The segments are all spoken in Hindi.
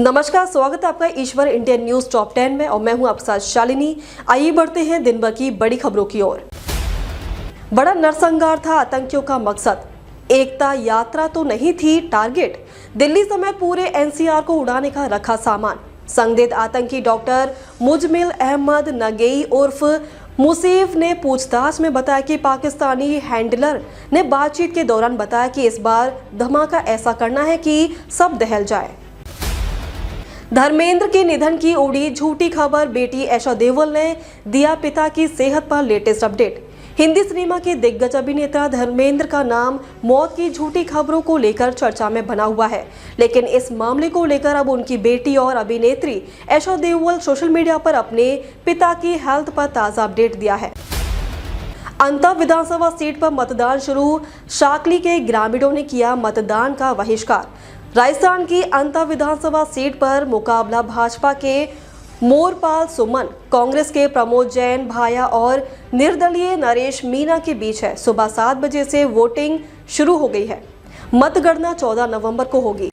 नमस्कार, स्वागत है आपका ईश्वर इंडियन न्यूज टॉप 10 में और मैं हूं आपके साथ शालिनी। आइए बढ़ते हैं दिन भर की बड़ी खबरों की ओर। बड़ा नरसंहार था आतंकियों का मकसद, एकता यात्रा तो नहीं थी टारगेट। दिल्ली समेत पूरे एनसीआर को उड़ाने का रखा सामान। संदिग्ध आतंकी डॉक्टर मुजमिल अहमद नगेई उर्फ मुसीफ ने पूछताछ में बताया कि पाकिस्तानी हैंडलर ने बातचीत के दौरान बताया कि इस बार धमाका ऐसा करना है कि सब दहल जाए। धर्मेंद्र के निधन की उड़ी झूठी खबर, बेटी ऐशा देओल ने दिया पिता की सेहत पर लेटेस्ट अपडेट। हिंदी सिनेमा के दिग्गज अभिनेता धर्मेंद्र का नाम मौत की झूठी खबरों को लेकर चर्चा में बना हुआ है, लेकिन इस मामले को लेकर अब उनकी बेटी और अभिनेत्री ऐशा देओल सोशल मीडिया पर अपने पिता की हेल्थ पर ताज़ा अपडेट दिया है। अंता विधानसभा सीट पर मतदान शुरू, शाकली के ग्रामीणों ने किया मतदान का बहिष्कार। राजस्थान की अंता विधानसभा सीट पर मुकाबला भाजपा के मोरपाल सुमन, कांग्रेस के प्रमोद जैन भाया और निर्दलीय नरेश मीना के बीच है। सुबह 7 बजे से वोटिंग शुरू हो गई है। मतगणना 14 नवंबर को होगी।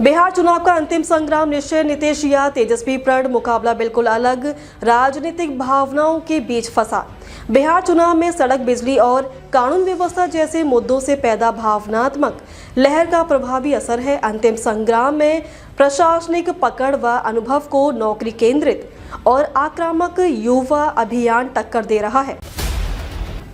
बिहार चुनाव का अंतिम संग्राम निश्चय, नीतीश या तेजस्वी प्रण, मुकाबला बिल्कुल अलग, राजनीतिक भावनाओं के बीच फंसा। बिहार चुनाव में सड़क, बिजली और कानून व्यवस्था जैसे मुद्दों से पैदा भावनात्मक लहर का प्रभावी असर है। अंतिम संग्राम में प्रशासनिक पकड़ व अनुभव को नौकरी केंद्रित और आक्रामक युवा अभियान टक्कर दे रहा है।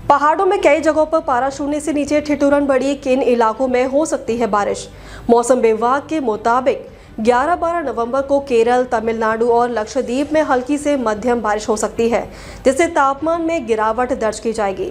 पहाड़ों में कई जगहों पर पारा शून्य से नीचे ठिठुरन बढ़ी, किन इलाकों में हो सकती है बारिश। मौसम विभाग के मुताबिक 11-12 नवंबर को केरल, तमिलनाडु और लक्षद्वीप में हल्की से मध्यम बारिश हो सकती है, जिससे तापमान में गिरावट दर्ज की जाएगी।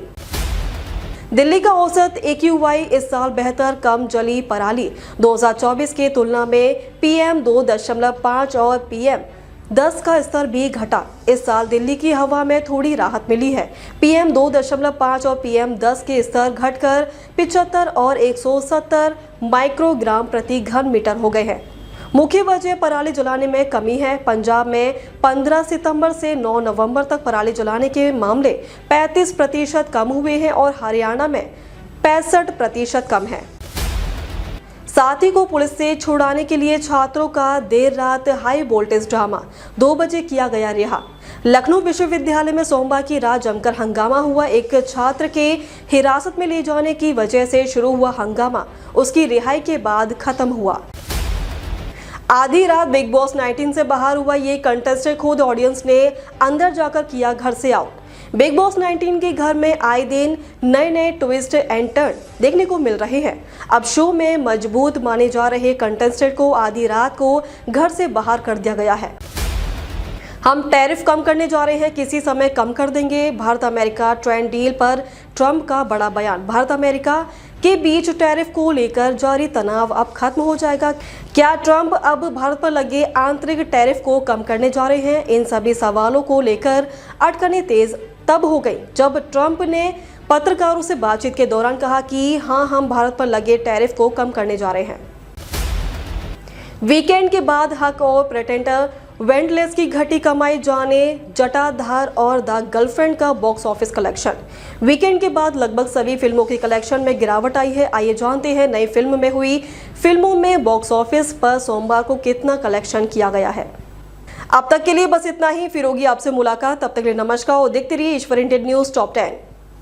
दिल्ली का औसत AQI इस साल बेहतर, कम जली पराली। 2024 की तुलना में PM 2.5 और PM 10 का स्तर भी घटा। इस साल दिल्ली की हवा में थोड़ी राहत मिली है। PM 2.5 और PM 10 के स्तर घटकर 75 और 170 माइक्रोग्राम प्रति घन मीटर हो गए हैं। मुख्य वजह पराली जलाने में कमी है। पंजाब में 15 सितंबर से 9 नवंबर तक पराली जलाने के मामले 35% कम हुए हैं और हरियाणा में 65% कम है। साथी को पुलिस से छुड़ाने के लिए छात्रों का देर रात हाई वोल्टेज ड्रामा, 2 बजे किया गया रिहा। लखनऊ विश्वविद्यालय में सोमवार की रात जमकर हंगामा हुआ। एक छात्र के हिरासत में ले जाने की वजह से शुरू हुआ हंगामा उसकी रिहाई के बाद खत्म हुआ। आधी रात बिग बॉस 19 से बाहर हुआ ये कंटेस्टेंट खुद ऑडियंस ने अंदर जाकर किया घर से आउट। बिग बॉस 19 के घर में आए दिन नए ट्विस्ट एंड टर्न देखने को मिल रहे हैं। अब शो में मजबूत माने जा रहे कंटेस्टेंट को आधी रात को घर से बाहर कर दिया गया है। हम टैरिफ कम करने जा रहे हैं, किसी समय कम कर देंगे। भारत अमेरिका ट्रेड डील पर ट्रंप का बड़ा बयान। भारत अमेरिका के बीच टैरिफ को लेकर जारी तनाव अब खत्म हो जाएगा। क्या ट्रंप अब भारत पर लगे आंतरिक टैरिफ को कम करने जा रहे हैं? इन सभी सवालों को लेकर अटकलें तेज तब हो गई जब ट्रंप ने पत्रकारों से बातचीत के दौरान कहा कि हाँ, हम भारत पर लगे टैरिफ को कम करने जा रहे हैं। वीकेंड के बाद हक और प्रेटेंडर वेंटलेस की घटी कमाई, जाने जटाधार और द गर्लफ्रेंड का बॉक्स ऑफिस कलेक्शन। वीकेंड के बाद लगभग सभी फिल्मों की कलेक्शन में गिरावट आई है। आइए जानते हैं नई फिल्म में हुई फिल्मों में बॉक्स ऑफिस पर सोमवार को कितना कलेक्शन किया गया है। अब तक के लिए बस इतना ही, फिर होगी आपसे मुलाकात। तब तक के लिए नमस्कार और देखते रहिए ईश्वर इंडियन न्यूज टॉप 10।